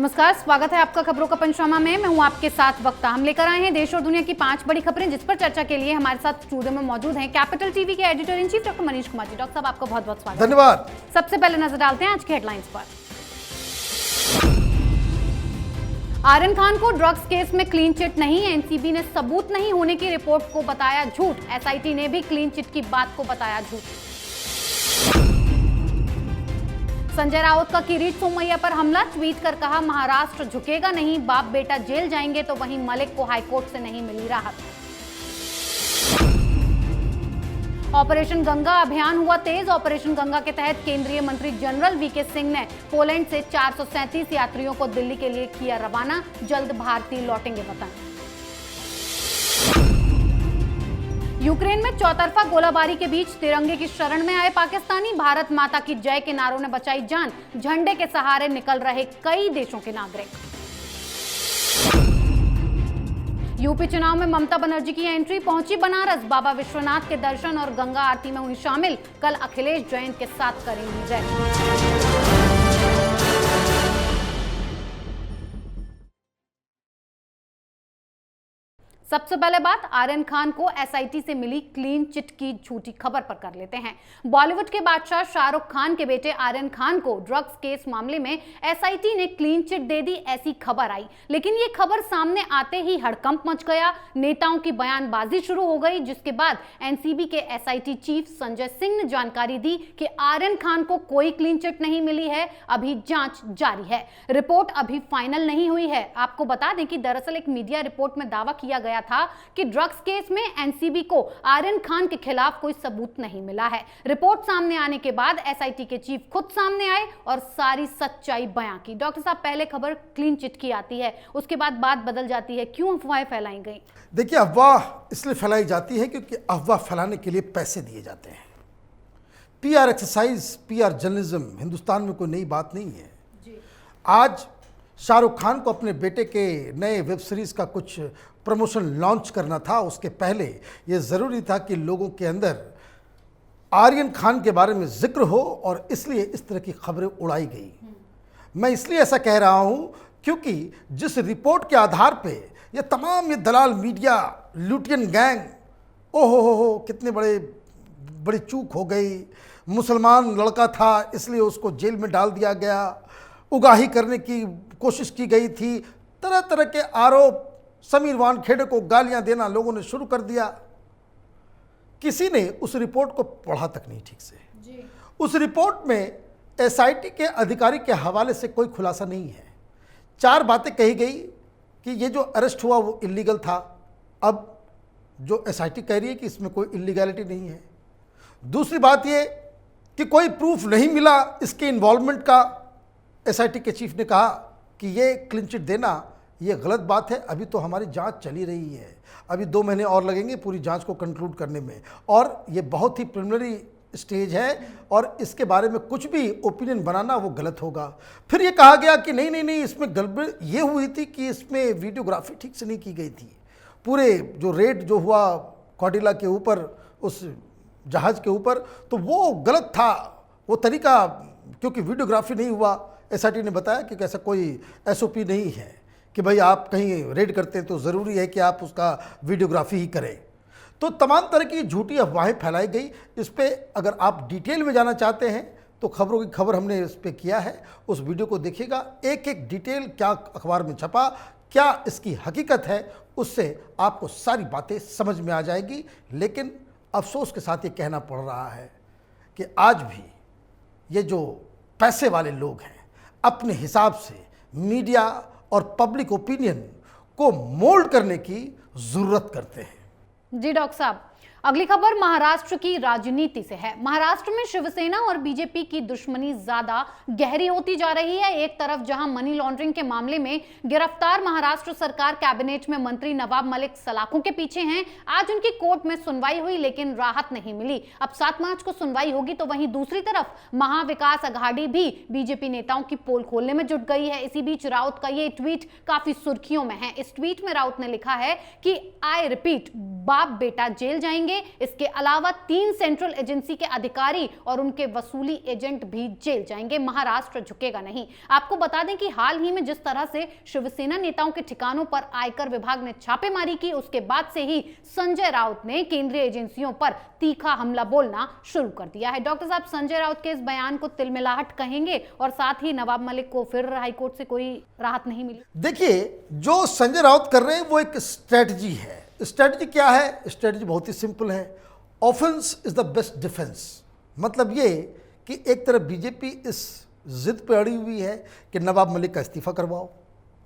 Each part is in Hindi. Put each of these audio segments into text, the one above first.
नमस्कार, स्वागत है आपका खबरों का पंचनामा में। मैं हूं आपके साथ वक्ता। हम लेकर आए हैं देश और दुनिया की 5 बड़ी खबरें, जिस पर चर्चा के लिए हमारे साथ स्टूडियो में मौजूद हैं कैपिटल टीवी के editor in chief doctor Manish Kumar ji. Doctor साहब, आपका बहुत बहुत स्वागत। धन्यवाद। सबसे पहले नजर डालते हैं आज की हेडलाइंस पर। आर्यन खान को ड्रग्स केस में क्लीन चिट नहीं, एनसीबी ने सबूत नहीं होने की रिपोर्ट को बताया झूठ। एसआईटी ने भी क्लीन चिट की बात को बताया झूठ। संजय राउत का किरीट सोमैया पर हमला, ट्वीट कर कहा महाराष्ट्र झुकेगा नहीं, बाप बेटा जेल जाएंगे। तो वहीं मलिक को हाईकोर्ट से नहीं मिली राहत। ऑपरेशन गंगा अभियान हुआ तेज। ऑपरेशन गंगा के तहत केंद्रीय मंत्री जनरल वीके सिंह ने पोलैंड से 437 यात्रियों को दिल्ली के लिए किया रवाना। जल्द भारतीय लौटेंगे वतन। यूक्रेन में चौतरफा गोलाबारी के बीच तिरंगे की शरण में आए पाकिस्तानी। भारत माता की जय के नारों ने बचाई जान, झंडे के सहारे निकल रहे कई देशों के नागरिक। यूपी चुनाव में ममता बनर्जी की एंट्री, पहुंची बनारस, बाबा विश्वनाथ के दर्शन और गंगा आरती में हुई शामिल। कल अखिलेश जैन के साथ करेंगी जय। सबसे पहले बात आर्यन खान को एसआईटी से मिली क्लीन चिट की झूठी खबर पर कर लेते हैं। बॉलीवुड के बादशाह शाहरुख खान के बेटे आर्यन खान को ड्रग्स केस मामले में एसआईटी ने क्लीन चिट दे दी, ऐसी खबर आई। लेकिन ये खबर सामने आते ही हड़कंप मच गया, नेताओं की बयानबाजी शुरू हो गई, जिसके बाद एनसीबी के एसआईटी चीफ संजय सिंह ने जानकारी दी कि आर्यन खान को कोई क्लीन चिट नहीं मिली है, अभी जांच जारी है, रिपोर्ट अभी फाइनल नहीं हुई है। आपको बता दें कि दरअसल एक मीडिया रिपोर्ट में दावा किया गया था कि ड्रग्स केस में एनसीबी को आर्यन खान के खिलाफ कोई सबूत नहीं मिला है। रिपोर्ट सामने आने के बाद एसआईटी के चीफ खुद सामने आए और सारी सच्चाई बयां की। डॉक्टर साहब, पहले खबर क्लीन चिट की आती है, उसके बाद बात बदल जाती है, क्यों अफवाहें फैलाई गई? देखिए, अफवाह इसलिए फैलाई जाती है क्योंकि अफवाह फैलाने के लिए पैसे दिए जाते हैं। PR exercise, PR journalism Hindustan में कोई नई बात नहीं है जी। आज शाहरुख खान को अपने बेटे के नए वेब सीरीज का कुछ प्रमोशन लॉन्च करना था। उसके पहले यह ज़रूरी था कि लोगों के अंदर आर्यन खान के बारे में जिक्र हो, और इसलिए इस तरह की खबरें उड़ाई गई। मैं इसलिए ऐसा कह रहा हूं क्योंकि जिस रिपोर्ट के आधार पे ये तमाम ये दलाल मीडिया, लुटियन गैंग, ओहो कितने बड़ी चूक हो गई, मुसलमान लड़का था इसलिए उसको जेल में डाल दिया गया, उगाही करने की कोशिश की गई थी, तरह तरह के आरोप, समीर वानखेड़े को गालियां देना लोगों ने शुरू कर दिया। किसी ने उस रिपोर्ट को पढ़ा तक नहीं ठीक से जी। उस रिपोर्ट में एसआईटी के अधिकारी के हवाले से कोई खुलासा नहीं है। 4 बातें कही गई कि ये जो अरेस्ट हुआ वो इलीगल था। अब जो एसआईटी कह रही है कि इसमें कोई इलीगैलिटी नहीं है। दूसरी बात ये कि कोई प्रूफ नहीं मिला इसके इन्वॉल्वमेंट का। एसआईटी के चीफ ने कहा कि ये क्लीन चिट देना ये गलत बात है, अभी तो हमारी जांच चली रही है, अभी 2 महीने और लगेंगे पूरी जांच को कंक्लूड करने में, और ये बहुत ही प्रिलिमिनरी स्टेज है और इसके बारे में कुछ भी ओपिनियन बनाना वो गलत होगा। फिर ये कहा गया कि नहीं, इसमें गड़बड़ ये हुई थी कि इसमें वीडियोग्राफी ठीक से नहीं की गई थी। पूरे जो रेड जो हुआ कौटिला के ऊपर, उस जहाज़ के ऊपर, तो वो गलत था वो तरीका, क्योंकि वीडियोग्राफी नहीं हुआ। एसआईटी ने बताया कि ऐसा कोई एसओपी नहीं है कि भाई आप कहीं रेड करते हैं तो ज़रूरी है कि आप उसका वीडियोग्राफी ही करें। तो तमाम तरह की झूठी अफवाहें फैलाई गई। इस पर अगर आप डिटेल में जाना चाहते हैं तो खबरों की खबर हमने इस पर किया है, उस वीडियो को देखिएगा। एक एक डिटेल, क्या अखबार में छपा, क्या इसकी हकीकत है, उससे आपको सारी बातें समझ में आ जाएगी। लेकिन अफसोस के साथ ये कहना पड़ रहा है कि आज भी ये जो पैसे वाले लोग हैं अपने हिसाब से मीडिया और पब्लिक ओपिनियन को मोल्ड करने की जरूरत करते हैं। जी डॉक्टर साहब, अगली खबर महाराष्ट्र की राजनीति से है। महाराष्ट्र में शिवसेना और बीजेपी की दुश्मनी ज्यादा गहरी होती जा रही है। एक तरफ जहां मनी लॉन्ड्रिंग के मामले में गिरफ्तार महाराष्ट्र सरकार कैबिनेट में मंत्री नवाब मलिक सलाखों के पीछे हैं। आज उनकी कोर्ट में सुनवाई हुई लेकिन राहत नहीं मिली। अब 7 मार्च को सुनवाई होगी। तो वहीं दूसरी तरफ महाविकास अघाड़ी भी बीजेपी नेताओं की पोल खोलने में जुट गई है। इसी बीच राउत का ये ट्वीट काफी सुर्खियों में है। इस ट्वीट में राउत ने लिखा है कि आई रिपीट, बाप बेटा जेल जाएंगे। इसके अलावा 3 सेंट्रल एजेंसी के अधिकारी और उनके वसूली एजेंट भी जेल जाएंगे। महाराष्ट्र झुकेगा नहीं। आपको बता दें कि हाल ही में जिस तरह से शिवसेना नेताओं के ठिकानों पर आयकर विभाग ने छापेमारी की, उसके बाद से ही संजय राउत ने केंद्रीय एजेंसियों पर तीखा हमला बोलना शुरू कर दिया है। डॉक्टर साहब, संजय राउत के इस बयान को तिलमिलाहट कहेंगे और साथ ही नवाब मलिक को फिर हाईकोर्ट से कोई राहत नहीं मिली? देखिए, जो संजय राउत कर रहे हैं वो एक स्ट्रेटजी है। स्ट्रेटजी क्या है? स्ट्रेटजी बहुत ही सिंपल है। Offence is the best defence. मतलब ये कि एक तरफ बीजेपी इस जिद पे अड़ी हुई है कि नवाब मलिक का इस्तीफा करवाओ,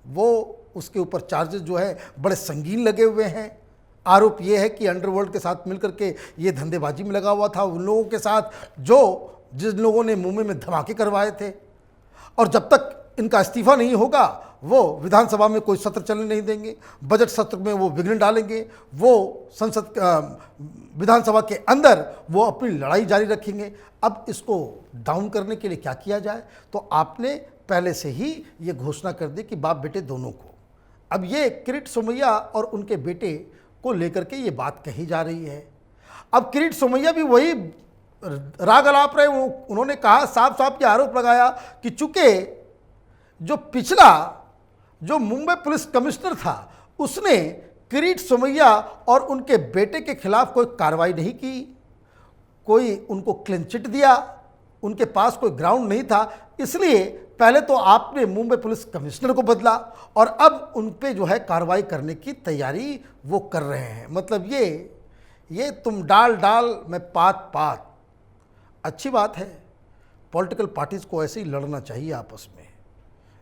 वो उसके ऊपर चार्जेस जो है बड़े संगीन लगे हुए हैं। आरोप ये है कि अंडरवर्ल्ड के साथ मिलकर के ये धंधेबाजी में लगा हुआ था, उन लोगों के साथ जिन लोगों ने मुंबई में धमाके करवाए थे। और जब तक इनका इस्तीफा नहीं होगा वो विधानसभा में कोई सत्र चलने नहीं देंगे, बजट सत्र में वो विघ्न डालेंगे, वो विधानसभा के अंदर वो अपनी लड़ाई जारी रखेंगे। अब इसको डाउन करने के लिए क्या किया जाए? तो आपने पहले से ही ये घोषणा कर दी कि बाप बेटे दोनों को। अब ये किरीट सोमैया और उनके बेटे को लेकर के ये बात कही जा रही है। अब किरीट सोमैया भी वही राग अलाप रहे। उन्होंने कहा, साफ साफ ये आरोप लगाया कि चूंकि जो पिछला जो मुंबई पुलिस कमिश्नर था उसने किरीट सोमैया और उनके बेटे के खिलाफ कोई कार्रवाई नहीं की, कोई उनको क्लीन चिट दिया, उनके पास कोई ग्राउंड नहीं था, इसलिए पहले तो आपने मुंबई पुलिस कमिश्नर को बदला और अब उन पे जो है कार्रवाई करने की तैयारी वो कर रहे हैं। मतलब ये तुम डाल डाल मैं पात पात। अच्छी बात है, पॉलिटिकल पार्टीज को ऐसे ही लड़ना चाहिए आपस में,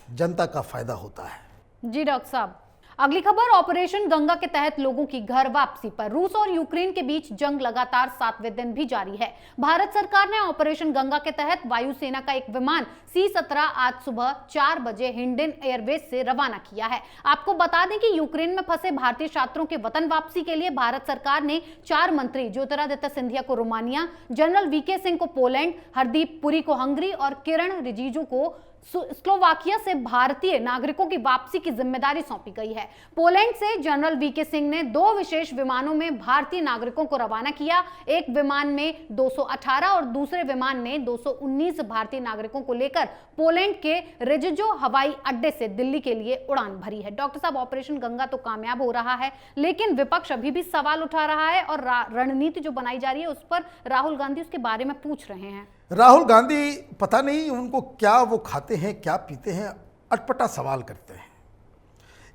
जनता का फायदा होता है। जी डॉक्टर साहब, अगली खबर ऑपरेशन गंगा के तहत लोगों की घर वापसी पर। रूस और यूक्रेन के बीच जंग लगातार 7वें दिन भी जारी है। भारत सरकार ने ऑपरेशन गंगा के तहत वायुसेना का एक विमान C-17 आज सुबह 4 बजे हिंडन एयरबेस से रवाना किया है। आपको बता दें कि यूक्रेन में फंसे भारतीय छात्रों के वतन वापसी के लिए भारत सरकार ने 4 मंत्री ज्योतिरादित्य सिंधिया को रोमानिया, जनरल वीके सिंह को पोलैंड, हरदीप पुरी को हंगरी और किरण रिजिजू को स्लोवाकिया से भारतीय नागरिकों की वापसी की जिम्मेदारी सौंपी गई है। पोलैंड से जनरल वीके सिंह ने 2 विशेष विमानों में भारतीय नागरिकों को रवाना किया। एक विमान में 218 और दूसरे विमान ने 219 भारतीय नागरिकों को लेकर पोलैंड के रिजिजो हवाई अड्डे से दिल्ली के लिए उड़ान भरी है। डॉक्टर साहब, ऑपरेशन गंगा तो कामयाब हो रहा है, लेकिन विपक्ष अभी भी सवाल उठा रहा है और रणनीति जो बनाई जा रही है उस पर राहुल गांधी उसके बारे में पूछ रहे हैं। राहुल गांधी पता नहीं उनको क्या वो खाते हैं, क्या पीते हैं, अटपटा सवाल करते हैं।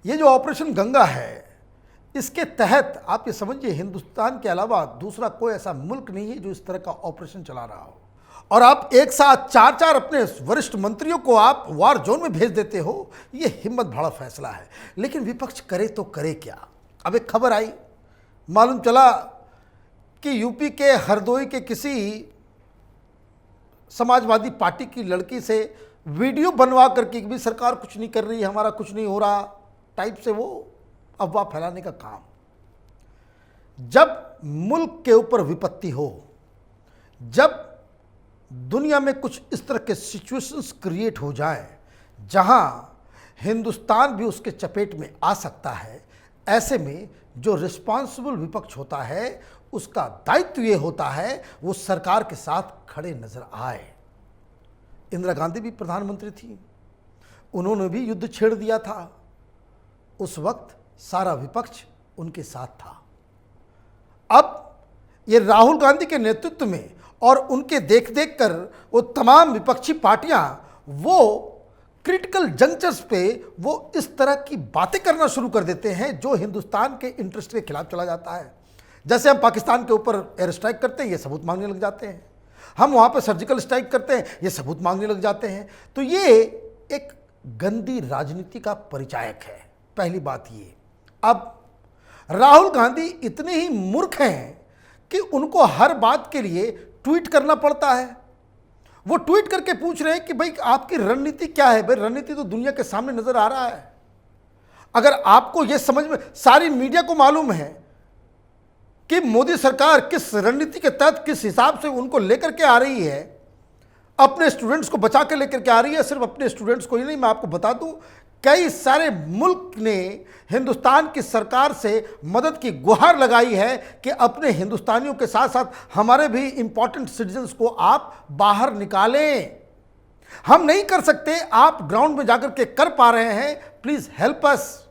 ये जो ऑपरेशन गंगा है, इसके तहत आप ये समझिए हिंदुस्तान के अलावा दूसरा कोई ऐसा मुल्क नहीं है जो इस तरह का ऑपरेशन चला रहा हो। और आप एक साथ 4-4 अपने वरिष्ठ मंत्रियों को आप वार जोन में भेज देते हो, ये हिम्मत भरा फैसला है। लेकिन विपक्ष करे तो करे क्या? अब एक खबर आई, मालूम चला कि यूपी के हरदोई के किसी समाजवादी पार्टी की लड़की से वीडियो बनवा करके भी सरकार कुछ नहीं कर रही है, हमारा कुछ नहीं हो रहा टाइप से वो अफवाह फैलाने का काम। जब मुल्क के ऊपर विपत्ति हो, जब दुनिया में कुछ इस तरह के सिचुएशंस क्रिएट हो जाए जहां हिंदुस्तान भी उसके चपेट में आ सकता है, ऐसे में जो रिस्पॉन्सिबल विपक्ष होता है उसका दायित्व ये होता है वो सरकार के साथ खड़े नजर आए। इंदिरा गांधी भी प्रधानमंत्री थी, उन्होंने भी युद्ध छेड़ दिया था, उस वक्त सारा विपक्ष उनके साथ था। अब ये राहुल गांधी के नेतृत्व में और उनके देख देख कर वो तमाम विपक्षी पार्टियां वो क्रिटिकल जंक्चर्स पे वो इस तरह की बातें करना शुरू कर देते हैं जो हिंदुस्तान के इंटरेस्ट के खिलाफ चला जाता है। जैसे हम पाकिस्तान के ऊपर एयर स्ट्राइक करते हैं, ये सबूत मांगने लग जाते हैं, हम वहाँ पर सर्जिकल स्ट्राइक करते हैं, ये सबूत मांगने लग जाते हैं। तो ये एक गंदी राजनीति का परिचायक है, पहली बात ये। अब राहुल गांधी इतने ही मूर्ख हैं कि उनको हर बात के लिए ट्वीट करना पड़ता है। वो ट्वीट करके पूछ रहे हैं कि भाई आपकी रणनीति क्या है? भाई रणनीति तो दुनिया के सामने नजर आ रहा है। अगर आपको ये समझ में, सारी मीडिया को मालूम है कि मोदी सरकार किस रणनीति के तहत किस हिसाब से उनको लेकर के आ रही है, अपने स्टूडेंट्स को बचा के लेकर के आ रही है। सिर्फ अपने स्टूडेंट्स को ही नहीं, मैं आपको बता दूं कई सारे मुल्क ने हिंदुस्तान की सरकार से मदद की गुहार लगाई है कि अपने हिंदुस्तानियों के साथ साथ हमारे भी इंपॉर्टेंट सिटीजन्स को आप बाहर निकालें। हम नहीं कर सकते, आप ग्राउंड में जाकर के कर पा रहे हैं, प्लीज हेल्प अस।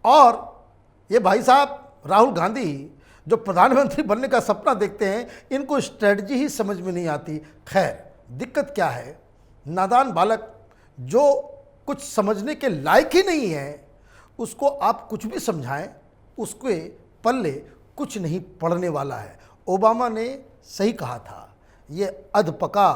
और ये भाई साहब राहुल गांधी जो प्रधानमंत्री बनने का सपना देखते हैं, इनको स्ट्रेटजी ही समझ में नहीं आती। खैर, दिक्कत क्या है, नादान बालक जो कुछ समझने के लायक ही नहीं है, उसको आप कुछ भी समझाएं, उसके पल्ले कुछ नहीं पड़ने वाला है। ओबामा ने सही कहा था, ये अधपका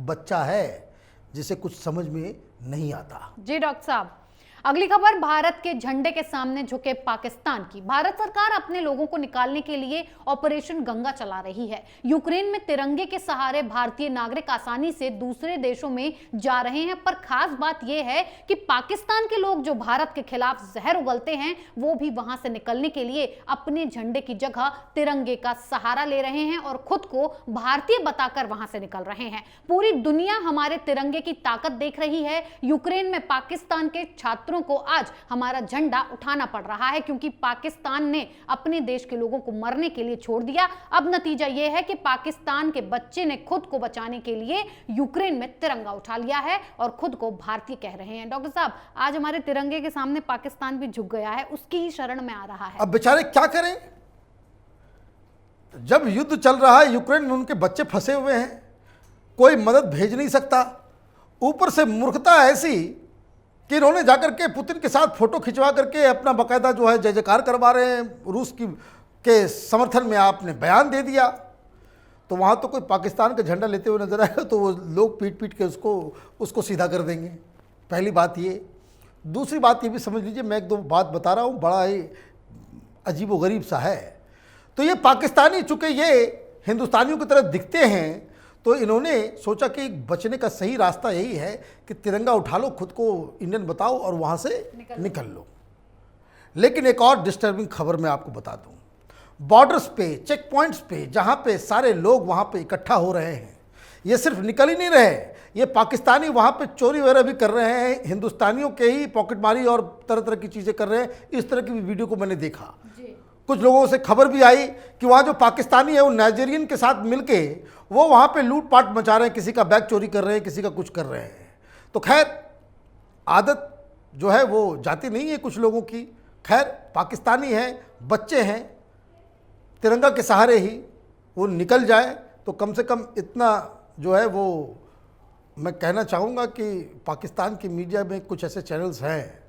बच्चा है जिसे कुछ समझ में नहीं आता। जी डॉक्टर साहब, अगली खबर भारत के झंडे के सामने झुके पाकिस्तान की। भारत सरकार अपने लोगों को निकालने के लिए ऑपरेशन गंगा चला रही है। यूक्रेन में तिरंगे के सहारे भारतीय नागरिक आसानी से दूसरे देशों में जा रहे हैं, पर खास बात यह है कि पाकिस्तान के लोग जो भारत के खिलाफ जहर उगलते हैं, वो भी वहां से निकलने के लिए अपने झंडे की जगह तिरंगे का सहारा ले रहे हैं और खुद को भारतीय बताकर वहां से निकल रहे हैं। पूरी दुनिया हमारे तिरंगे की ताकत देख रही है। यूक्रेन में पाकिस्तान के छात्रों को आज हमारा झंडा उठाना पड़ रहा है, क्योंकि पाकिस्तान ने अपने देश के लोगों को मरने के लिए छोड़ दिया। अब नतीजा यह है कि पाकिस्तान के बच्चे ने खुद को बचाने के लिए यूक्रेन में तिरंगा उठा लिया है और खुद को भारतीय कह रहे हैं। डॉक्टर साहब, आज हमारे तिरंगे के सामने पाकिस्तान भी झुक गया है, उसकी ही शरण में आ रहा है। अब बेचारे क्या करें, जब युद्ध चल रहा है, यूक्रेन में उनके बच्चे फंसे हुए हैं, कोई मदद भेज नहीं सकता। ऊपर से मूर्खता ऐसी कि इन्होंने जाकर के पुतिन के साथ फोटो खिंचवा करके अपना बाकायदा जो है जय जयकार करवा रहे हैं। रूस की के समर्थन में आपने बयान दे दिया, तो वहाँ तो कोई पाकिस्तान का झंडा लेते हुए नजर आएगा तो वो लोग पीट पीट के उसको सीधा कर देंगे। पहली बात ये। दूसरी बात ये भी समझ लीजिए, मैं एक दो बात बता रहा हूँ, बड़ा ही अजीबोगरीब सा है। तो ये पाकिस्तानी, चूँकि ये हिंदुस्तानियों की तरह दिखते हैं, तो इन्होंने सोचा कि बचने का सही रास्ता यही है कि तिरंगा उठा लो, खुद को इंडियन बताओ और वहाँ से निकल लो। लेकिन एक और डिस्टर्बिंग खबर मैं आपको बता दूँ, बॉर्डर्स पे, चेक पॉइंट्स पे, जहाँ पे सारे लोग वहाँ पे इकट्ठा हो रहे हैं, ये सिर्फ निकल ही नहीं रहे, ये पाकिस्तानी वहाँ पे चोरी वगैरह भी कर रहे हैं, हिंदुस्तानियों के ही पॉकेटमारी और तरह तरह की चीज़ें कर रहे हैं। इस तरह की भी वीडियो को मैंने देखा। कुछ लोगों से खबर भी आई कि वहाँ जो पाकिस्तानी है वो नाइजीरियन के साथ मिलके वो वहाँ पे लूटपाट मचा रहे हैं, किसी का बैग चोरी कर रहे हैं, किसी का कुछ कर रहे हैं। तो खैर, आदत जो है वो जाती नहीं है कुछ लोगों की। खैर, पाकिस्तानी हैं, बच्चे हैं, तिरंगा के सहारे ही वो निकल जाए तो कम से कम इतना जो है वो मैं कहना चाहूँगा कि पाकिस्तान की मीडिया में कुछ ऐसे चैनल्स हैं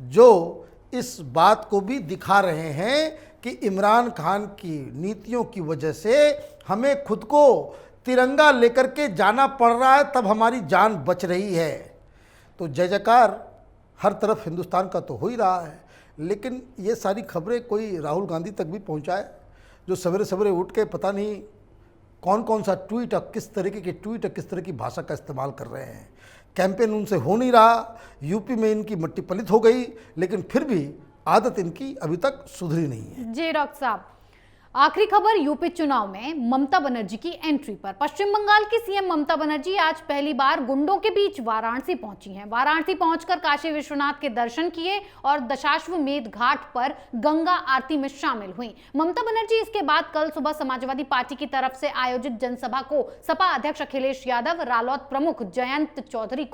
जो इस बात को भी दिखा रहे हैं कि इमरान खान की नीतियों की वजह से हमें खुद को तिरंगा लेकर के जाना पड़ रहा है, तब हमारी जान बच रही है। तो जय जयकार हर तरफ हिंदुस्तान का तो हो ही रहा है, लेकिन ये सारी खबरें कोई राहुल गांधी तक भी पहुंचाए, जो सवेरे सवेरे उठ के पता नहीं कौन कौन सा ट्वीट और किस तरीके के ट्वीट और किस तरह की भाषा का इस्तेमाल कर रहे हैं। कैंपेन उनसे हो नहीं रहा, यूपी में इनकी मट्टी पलित हो गई, लेकिन फिर भी आदत इनकी अभी तक सुधरी नहीं है। जी डॉक्टर साहब, आखिरी खबर यूपी चुनाव में ममता बनर्जी की एंट्री पर। पश्चिम बंगाल की सीएम ममता बनर्जी आज पहली बार गुंडों के बीच वाराणसी पहुंची हैं। वाराणसी पहुंचकर काशी विश्वनाथ के दर्शन किए और दशाश्वमेध घाट पर गंगा आरती में शामिल हुई। ममता बनर्जी इसके बाद कल सुबह समाजवादी पार्टी की तरफ से आयोजित जनसभा को सपा अध्यक्ष अखिलेश यादव, रालोद प्रमुख जयंत चौधरी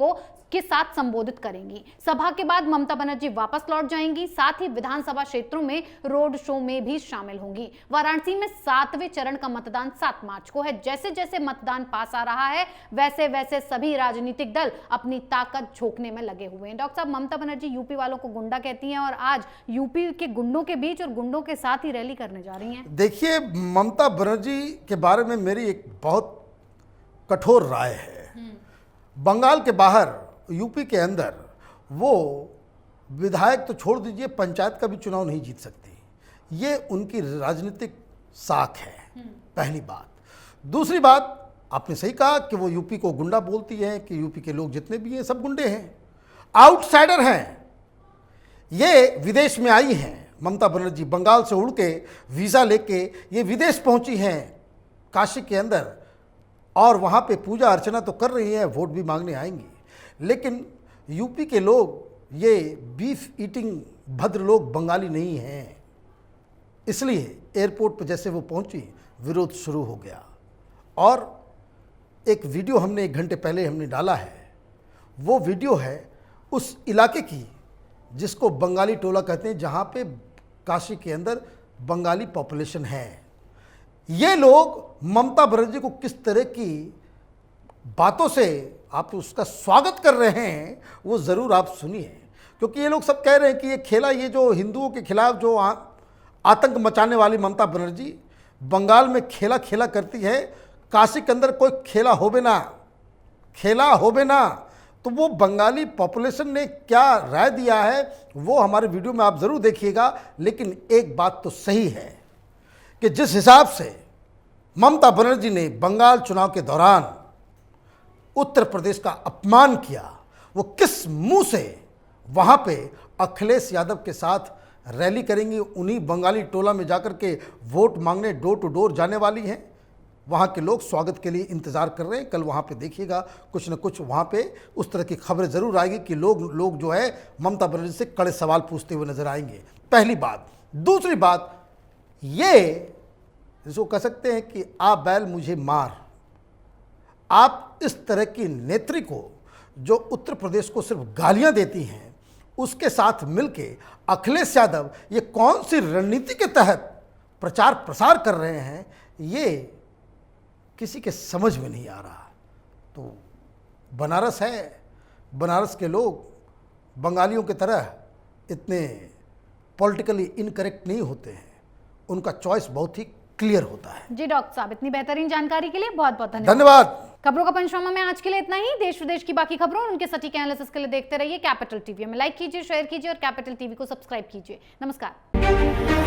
के साथ संबोधित करेंगी। सभा के बाद ममता बनर्जी वापस लौट जाएंगी, साथ ही विधानसभा क्षेत्रों में रोड शो में भी शामिल होंगी। वाराणसी में 7वें चरण का मतदान 7 मार्च को है। जैसे जैसे मतदान पास आ रहा है, वैसे वैसे सभी राजनीतिक दल अपनी ताकत झोंकने में लगे हुए हैं। डॉक्टर साहब, ममता बनर्जी यूपी वालों को गुंडा कहती हैं और आज यूपी के गुंडों के बीच और गुंडों के साथ ही रैली करने जा रही हैं। देखिए, ममता बनर्जी के बारे में मेरी एक बहुत कठोर राय है। बंगाल के बाहर, यूपी के अंदर वो विधायक तो छोड़ दीजिए, पंचायत का भी चुनाव नहीं जीत सकती। ये उनकी राजनीतिक साख है, पहली बात। दूसरी बात, आपने सही कहा कि वो यूपी को गुंडा बोलती हैं कि यूपी के लोग जितने भी हैं सब गुंडे हैं, आउटसाइडर हैं। ये विदेश में आई हैं ममता बनर्जी, बंगाल से उड़ के वीज़ा लेके ये विदेश पहुंची हैं, काशी के अंदर, और वहाँ पे पूजा अर्चना तो कर रही हैं, वोट भी मांगने आएंगी। लेकिन यूपी के लोग ये बीफ ईटिंग भद्र लोग बंगाली नहीं हैं। इसलिए एयरपोर्ट पर जैसे वो पहुंची, विरोध शुरू हो गया। और एक वीडियो हमने 1 घंटे पहले हमने डाला है, वो वीडियो है उस इलाके की जिसको बंगाली टोला कहते हैं, जहाँ पे काशी के अंदर बंगाली पॉपुलेशन है। ये लोग ममता बनर्जी को किस तरह की बातों से आप उसका स्वागत कर रहे हैं, वो ज़रूर आप सुनिए। क्योंकि ये लोग सब कह रहे हैं कि ये खेला, ये जो हिंदुओं के खिलाफ जो आतंक मचाने वाली ममता बनर्जी बंगाल में खेला खेला करती है, काशी के अंदर कोई खेला होबे ना। तो वो बंगाली पॉपुलेशन ने क्या राय दिया है वो हमारे वीडियो में आप ज़रूर देखिएगा। लेकिन एक बात तो सही है कि जिस हिसाब से ममता बनर्जी ने बंगाल चुनाव के दौरान उत्तर प्रदेश का अपमान किया, वो किस मुंह से वहाँ पे अखिलेश यादव के साथ रैली करेंगी, उन्हीं बंगाली टोला में जाकर के वोट मांगने डोर टू डोर जाने वाली हैं। वहाँ के लोग स्वागत के लिए इंतज़ार कर रहे हैं। कल वहाँ पे देखिएगा कुछ न कुछ वहाँ पे उस तरह की खबरें ज़रूर आएगी कि लोग जो है ममता बनर्जी से कड़े सवाल पूछते हुए नजर आएंगे। पहली बात। दूसरी बात, ये जिसको कह सकते हैं कि आ बैल मुझे मार, आप इस तरह की नेत्री को जो उत्तर प्रदेश को सिर्फ गालियां देती हैं, उसके साथ मिलके अखिलेश यादव ये कौन सी रणनीति के तहत प्रचार प्रसार कर रहे हैं, ये किसी के समझ में नहीं आ रहा। तो बनारस है, बनारस के लोग बंगालियों की तरह इतने पॉलिटिकली इनकरेक्ट नहीं होते हैं, उनका चॉइस बहुत ही क्लियर होता है। जी डॉक्टर साहब, इतनी बेहतरीन जानकारी के लिए बहुत बहुत धन्यवाद। खबरों का पंचनामा में आज के लिए इतना ही। देश विदेश की बाकी खबरों और उनके सटीक एनालिसिस के लिए देखते रहिए कैपिटल टीवी में। लाइक कीजिए, शेयर कीजिए और कैपिटल टीवी को सब्सक्राइब कीजिए। नमस्कार।